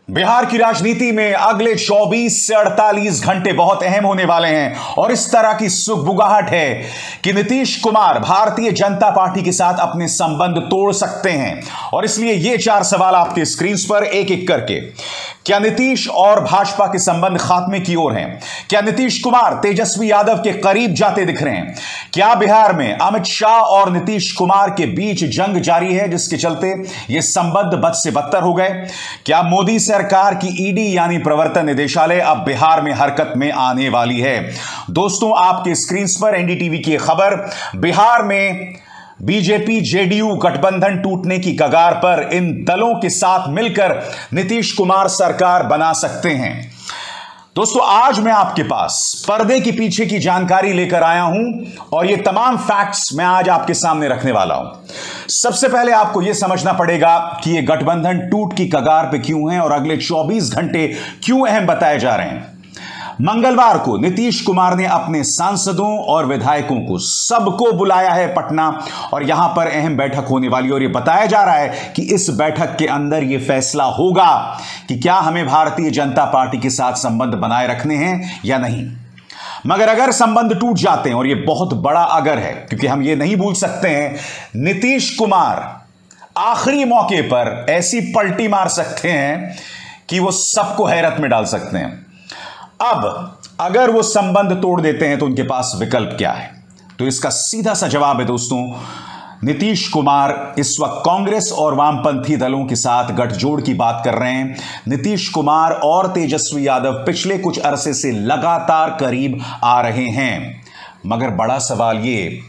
बिहार की राजनीति में अगले 24 से 48 घंटे बहुत अहम होने वाले हैं और इस तरह की सुगबुगाहट है कि नीतीश कुमार भारतीय जनता पार्टी के साथ अपने संबंध तोड़ सकते हैं। और इसलिए ये 4 सवाल आपके स्क्रीन पर एक एक करके, क्या नीतीश और भाजपा के संबंध खात्मे की ओर हैं? क्या नीतीश कुमार तेजस्वी यादव के करीब जाते दिख रहे हैं? क्या बिहार में अमित शाह और नीतीश कुमार के बीच जंग जारी है जिसके चलते ये संबंध बद से बदतर हो गए? क्या मोदी सरकार की ईडी यानी प्रवर्तन निदेशालय अब बिहार में हरकत में आने वाली है? दोस्तों, आपके स्क्रीन पर एनडीटीवी की खबर, बिहार में बीजेपी जेडीयू गठबंधन टूटने की कगार पर, इन दलों के साथ मिलकर नीतीश कुमार सरकार बना सकते हैं। दोस्तों, आज मैं आपके पास पर्दे के पीछे की जानकारी लेकर आया हूं और ये तमाम फैक्ट्स मैं आज आपके सामने रखने वाला हूं। सबसे पहले आपको यह समझना पड़ेगा कि ये गठबंधन टूट की कगार पे क्यों है और अगले 24 घंटे क्यों अहम बताए जा रहे हैं। मंगलवार को नीतीश कुमार ने अपने सांसदों और विधायकों को सबको बुलाया है पटना और यहां पर अहम बैठक होने वाली है और यह बताया जा रहा है कि इस बैठक के अंदर यह फैसला होगा कि क्या हमें भारतीय जनता पार्टी के साथ संबंध बनाए रखने हैं या नहीं। मगर अगर संबंध टूट जाते हैं, और यह बहुत बड़ा अगर है क्योंकि हम यह नहीं भूल सकते हैं, नीतीश कुमार आखिरी मौके पर ऐसी पलटी मार सकते हैं कि वो सबको हैरत में डाल सकते हैं। अब अगर वो संबंध तोड़ देते हैं तो उनके पास विकल्प क्या है? तो इसका सीधा सा जवाब है दोस्तों, नीतीश कुमार इस वक्त कांग्रेस और वामपंथी दलों के साथ गठजोड़ की बात कर रहे हैं। नीतीश कुमार और तेजस्वी यादव पिछले कुछ अरसे से लगातार करीब आ रहे हैं। मगर बड़ा सवाल ये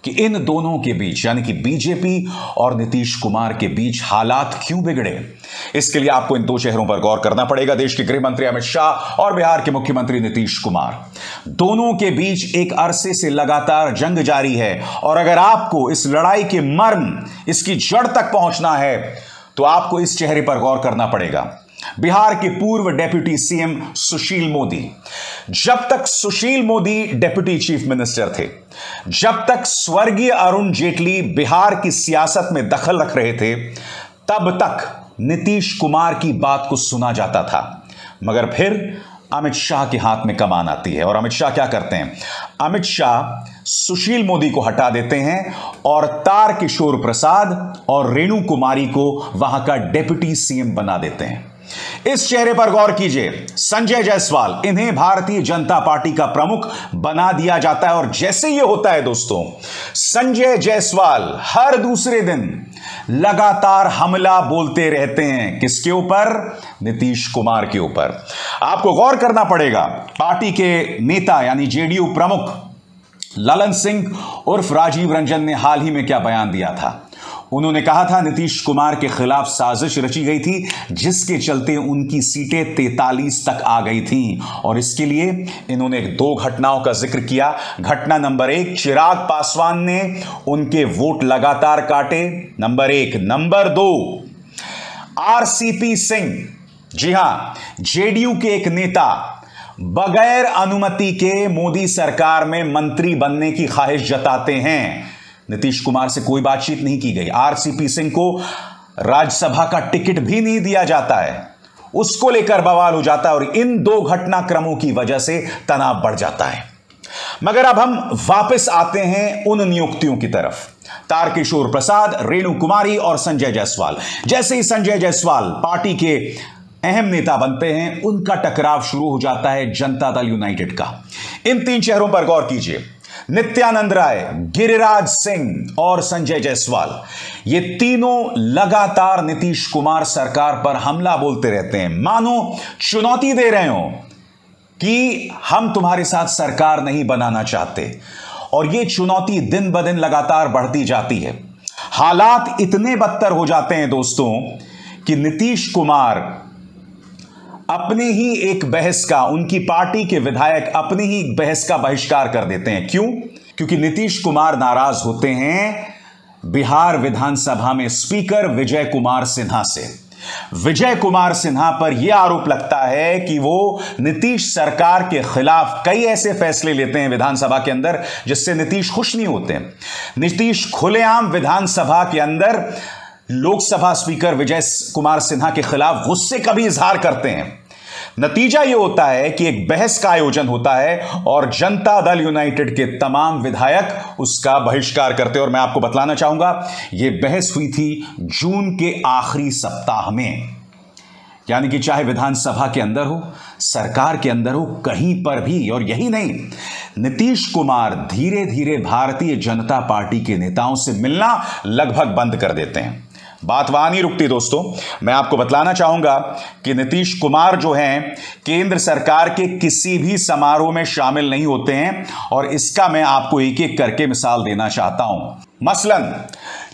कि इन दोनों के बीच यानी कि बीजेपी और नीतीश कुमार के बीच हालात क्यों बिगड़े? इसके लिए आपको इन 2 चेहरों पर गौर करना पड़ेगा। देश के गृह मंत्री अमित शाह और बिहार के मुख्यमंत्री नीतीश कुमार, दोनों के बीच एक अरसे से लगातार जंग जारी है और अगर आपको इस लड़ाई के मर्म, इसकी जड़ तक पहुंचना है तो आपको इस चेहरे पर गौर करना पड़ेगा। बिहार के पूर्व डेप्यूटी सीएम सुशील मोदी। जब तक Sushil Modi deputy chief minister थे, जब तक स्वर्गीय अरुण जेटली बिहार की सियासत में दखल रख रहे थे, तब तक नीतीश कुमार की बात को सुना जाता था। मगर फिर अमित शाह के हाथ में कमान आती है और अमित शाह क्या करते हैं? अमित शाह सुशील मोदी को हटा देते हैं और तारकिशोर प्रसाद और रेणु कुमारी को वहां का डेप्यूटी सीएम बना देते हैं। इस चेहरे पर गौर कीजिए, संजय जायसवाल, इन्हें भारतीय जनता पार्टी का प्रमुख बना दिया जाता है और जैसे ये होता है दोस्तों, संजय जायसवाल हर दूसरे दिन लगातार हमला बोलते रहते हैं। किसके ऊपर? नीतीश कुमार के ऊपर। आपको गौर करना पड़ेगा, पार्टी के नेता यानी जेडीयू प्रमुख ललन सिंह उर्फ राजीव रंजन ने हाल ही में क्या बयान दिया था? उन्होंने कहा था नीतीश कुमार के खिलाफ साजिश रची गई थी जिसके चलते उनकी सीटें 43 तक आ गई थीं और इसके लिए इन्होंने 2 घटनाओं का जिक्र किया। घटना नंबर 1, चिराग पासवान ने उनके वोट लगातार काटे, नंबर 1। नंबर 2, आरसीपी सिंह, जी हां, जेडीयू के एक नेता, बगैर अनुमति के मोदी सरकार में मंत्री बनने की ख्वाहिश जताते हैं। नीतीश कुमार से कोई बातचीत नहीं की गई। आरसीपी सिंह को राज्यसभा का टिकट भी नहीं दिया जाता है, उसको लेकर बवाल हो जाता है और इन 2 घटनाक्रमों की वजह से तनाव बढ़ जाता है। मगर अब हम वापस आते हैं उन नियुक्तियों की तरफ। तारकिशोर प्रसाद, रेणु कुमारी और संजय जायसवाल। जैसे ही संजय जायसवाल पार्टी के अहम नेता बनते हैं, उनका टकराव शुरू हो जाता है जनता दल यूनाइटेड का। इन 3 चेहरों पर गौर कीजिए, नित्यानंद राय, गिरिराज सिंह और संजय जायसवाल, ये तीनों लगातार नीतीश कुमार सरकार पर हमला बोलते रहते हैं, मानो चुनौती दे रहे हो कि हम तुम्हारे साथ सरकार नहीं बनाना चाहते। और ये चुनौती दिन ब दिन लगातार बढ़ती जाती है। हालात इतने बदतर हो जाते हैं दोस्तों कि नीतीश कुमार अपने ही एक बहस का, उनकी पार्टी के विधायक अपनी ही बहस का बहिष्कार कर देते हैं। क्यों? क्योंकि नीतीश कुमार नाराज होते हैं बिहार विधानसभा में स्पीकर विजय कुमार सिन्हा से। विजय कुमार सिन्हा पर यह आरोप लगता है कि वो नीतीश सरकार के खिलाफ कई ऐसे फैसले लेते हैं विधानसभा के अंदर जिससे नीतीश खुश नहीं होते। नीतीश खुलेआम विधानसभा के अंदर लोकसभा स्पीकर विजय कुमार सिन्हा के खिलाफ गुस्से का भी इजहार करते हैं। नतीजा यह होता है कि एक बहस का आयोजन होता है और जनता दल यूनाइटेड के तमाम विधायक उसका बहिष्कार करते हैं। और मैं आपको बतलाना चाहूंगा, यह बहस हुई थी जून के आखिरी सप्ताह में, यानी कि चाहे विधानसभा के अंदर हो, सरकार के अंदर हो, कहीं पर भी। और यही नहीं, नीतीश कुमार धीरे धीरे भारतीय जनता पार्टी के नेताओं से मिलना लगभग बंद कर देते हैं। बात वहां नहीं रुकती दोस्तों, मैं आपको बतलाना चाहूंगा कि नीतीश कुमार जो हैं केंद्र सरकार के किसी भी समारोह में शामिल नहीं होते हैं, और इसका मैं आपको एक एक करके मिसाल देना चाहता हूं। मसलन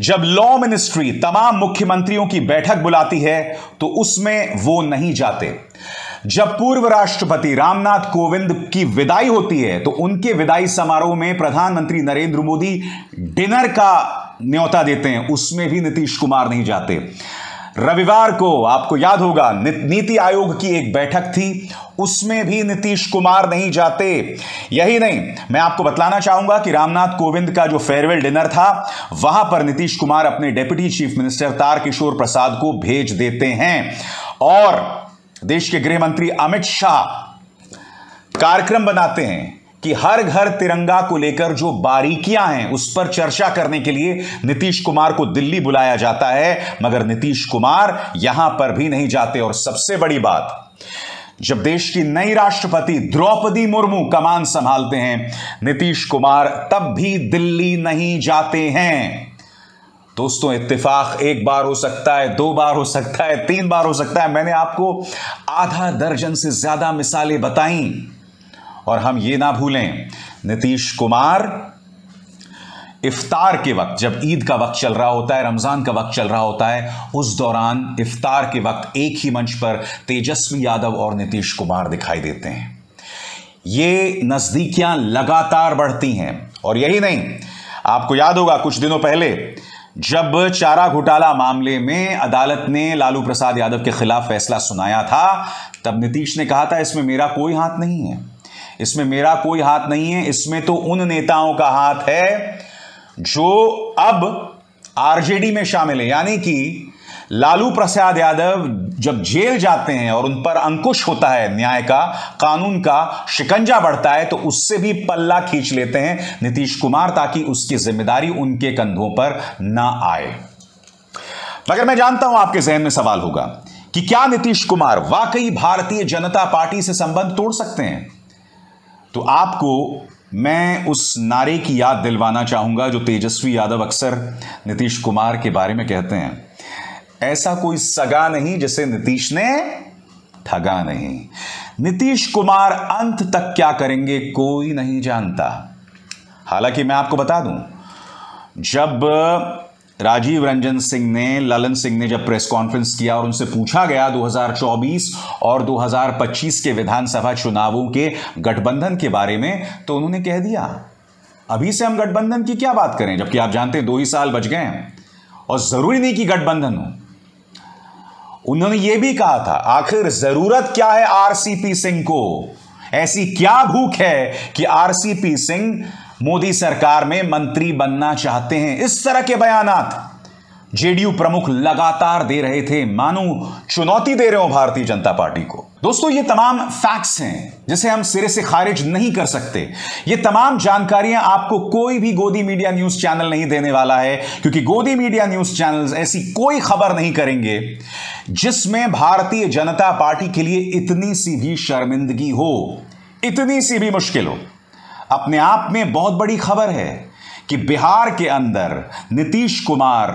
जब लॉ मिनिस्ट्री तमाम मुख्यमंत्रियों की बैठक बुलाती है तो उसमें वो नहीं जाते। जब पूर्व राष्ट्रपति रामनाथ कोविंद की विदाई होती है तो उनके विदाई समारोह में प्रधानमंत्री नरेंद्र मोदी डिनर का न्योता देते हैं, उसमें भी नीतीश कुमार नहीं जाते। रविवार को आपको याद होगा नीति आयोग की एक बैठक थी, उसमें भी नीतीश कुमार नहीं जाते। यही नहीं, मैं आपको बतलाना चाहूंगा कि रामनाथ कोविंद का जो फेयरवेल डिनर था वहां पर नीतीश कुमार अपने deputy chief minister Tarkishore Prasad को भेज देते हैं। और देश के गृह मंत्री अमित शाह कार्यक्रम बनाते हैं कि हर घर तिरंगा को लेकर जो बारीकियां हैं उस पर चर्चा करने के लिए नीतीश कुमार को दिल्ली बुलाया जाता है, मगर नीतीश कुमार यहां पर भी नहीं जाते। और सबसे बड़ी बात, जब देश की नई राष्ट्रपति द्रौपदी मुर्मू कमान संभालते हैं, नीतीश कुमार तब भी दिल्ली नहीं जाते हैं। दोस्तों, इत्तेफाक एक बार हो सकता है, 2 बार हो सकता है, 3 बार हो सकता है, मैंने आपको आधा दर्जन से ज्यादा मिसालें बताई। और हम ये ना भूलें, नीतीश कुमार इफ्तार के वक्त, जब ईद का वक्त चल रहा होता है, रमजान का वक्त चल रहा होता है, उस दौरान इफ्तार के वक्त एक ही मंच पर तेजस्वी यादव और नीतीश कुमार दिखाई देते हैं। ये नजदीकियां लगातार बढ़ती हैं। और यही नहीं, आपको याद होगा कुछ दिनों पहले जब चारा घोटाला मामले में अदालत ने लालू प्रसाद यादव के खिलाफ फैसला सुनाया था, तब नीतीश ने कहा था इसमें मेरा कोई हाथ नहीं है, इसमें मेरा कोई हाथ नहीं है, इसमें तो उन नेताओं का हाथ है जो अब आरजेडी में शामिल है। यानी कि लालू प्रसाद यादव जब जेल जाते हैं और उन पर अंकुश होता है, न्याय का, कानून का शिकंजा बढ़ता है, तो उससे भी पल्ला खींच लेते हैं नीतीश कुमार, ताकि उसकी जिम्मेदारी उनके कंधों पर ना आए। मगर मैं जानता हूं आपके जहन में सवाल होगा कि क्या नीतीश कुमार वाकई भारतीय जनता पार्टी से संबंध तोड़ सकते हैं? तो आपको मैं उस नारे की याद दिलवाना चाहूंगा जो तेजस्वी यादव अक्सर नीतीश कुमार के बारे में कहते हैं, ऐसा कोई सगा नहीं जिसे नीतीश ने ठगा नहीं। नीतीश कुमार अंत तक क्या करेंगे कोई नहीं जानता। हालांकि मैं आपको बता दूं, जब राजीव रंजन सिंह ने, ललन सिंह ने जब प्रेस कॉन्फ्रेंस किया और उनसे पूछा गया 2024 और 2025 के विधानसभा चुनावों के गठबंधन के बारे में, तो उन्होंने कह दिया अभी से हम गठबंधन की क्या बात करें, जबकि आप जानते हैं 2 ही साल बच गए हैं और जरूरी नहीं कि गठबंधन हो। उन्होंने यह भी कहा था आखिर जरूरत क्या है आरसीपी सिंह को, ऐसी क्या भूख है कि आरसीपी सिंह मोदी सरकार में मंत्री बनना चाहते हैं। इस तरह के बयानात जेडीयू प्रमुख लगातार दे रहे थे, मानो चुनौती दे रहे हो भारतीय जनता पार्टी को। दोस्तों, ये तमाम फैक्ट्स हैं जिसे हम सिरे से खारिज नहीं कर सकते। ये तमाम जानकारियां आपको कोई भी गोदी मीडिया न्यूज चैनल नहीं देने वाला है, क्योंकि गोदी मीडिया न्यूज चैनल्स ऐसी कोई खबर नहीं करेंगे जिसमें भारतीय जनता पार्टी के लिए इतनी सी भी शर्मिंदगी हो, इतनी सी भी मुश्किल हो। अपने आप में बहुत बड़ी खबर है कि बिहार के अंदर नीतीश कुमार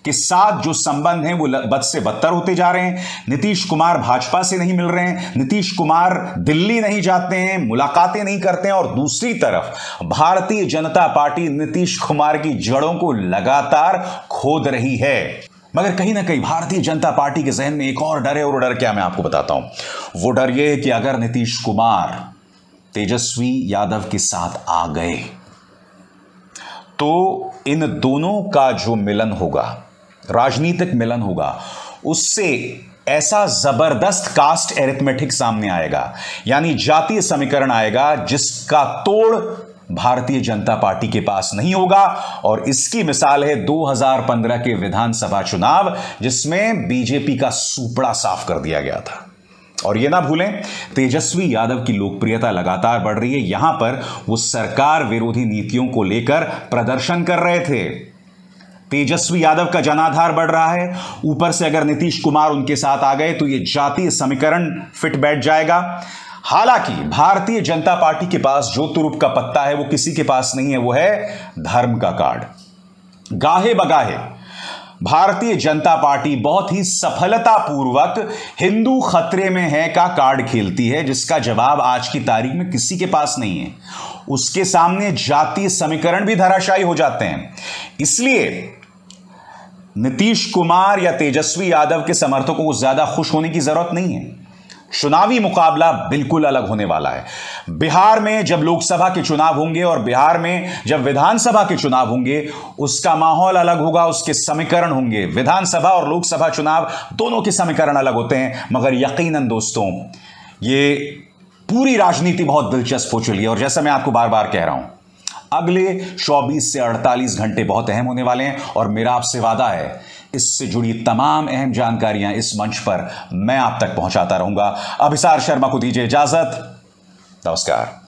के साथ जो संबंध हैं वो बद से बदतर होते जा रहे हैं। नीतीश कुमार भाजपा से नहीं मिल रहे हैं, नीतीश कुमार दिल्ली नहीं जाते हैं, मुलाकातें नहीं करते हैं, और दूसरी तरफ भारतीय जनता पार्टी नीतीश कुमार की जड़ों को लगातार खोद रही है। मगर कहीं ना कहीं भारतीय जनता पार्टी के जहन में एक और डर है, और डर क्या मैं आपको बताता हूं। वो डर यह है कि अगर नीतीश कुमार तेजस्वी यादव के साथ आ गए तो इन दोनों का जो मिलन होगा, राजनीतिक मिलन होगा, उससे ऐसा जबरदस्त कास्ट एरिथमेटिक सामने आएगा, यानी जातीय समीकरण आएगा जिसका तोड़ भारतीय जनता पार्टी के पास नहीं होगा। और इसकी मिसाल है 2015 के विधानसभा चुनाव, जिसमें बीजेपी का सूपड़ा साफ कर दिया गया था। और यह ना भूलें, तेजस्वी यादव की लोकप्रियता लगातार बढ़ रही है। यहां पर वो सरकार विरोधी नीतियों को लेकर प्रदर्शन कर रहे थे। तेजस्वी यादव का जनाधार बढ़ रहा है, ऊपर से अगर नीतीश कुमार उनके साथ आ गए तो यह जातीय समीकरण फिट बैठ जाएगा। हालांकि भारतीय जनता पार्टी के पास जो तुरुप का पत्ता है वो किसी के पास नहीं है, वो है धर्म का कार्ड। गाहे बगाहे भारतीय जनता पार्टी बहुत ही सफलतापूर्वक हिंदू खतरे में है का कार्ड खेलती है, जिसका जवाब आज की तारीख में किसी के पास नहीं है। उसके सामने जातीय समीकरण भी धराशायी हो जाते हैं। इसलिए नीतीश कुमार या तेजस्वी यादव के समर्थकों को ज्यादा खुश होने की जरूरत नहीं है। चुनावी मुकाबला बिल्कुल अलग होने वाला है। बिहार में जब लोकसभा के चुनाव होंगे और बिहार में जब विधानसभा के चुनाव होंगे, उसका माहौल अलग होगा, उसके समीकरण होंगे। विधानसभा और लोकसभा चुनाव दोनों के समीकरण अलग होते हैं, मगर यकीनन दोस्तों ये पूरी राजनीति बहुत दिलचस्प हो चली है। और जैसा मैं आपको बार बार कह रहा हूं, अगले 24 से 48 घंटे बहुत अहम होने वाले हैं। और मेरा आपसे वादा है, इससे जुड़ी तमाम अहम जानकारियां इस मंच पर मैं आप तक पहुंचाता रहूंगा। अभिसार शर्मा को दीजिए इजाजत। नमस्कार।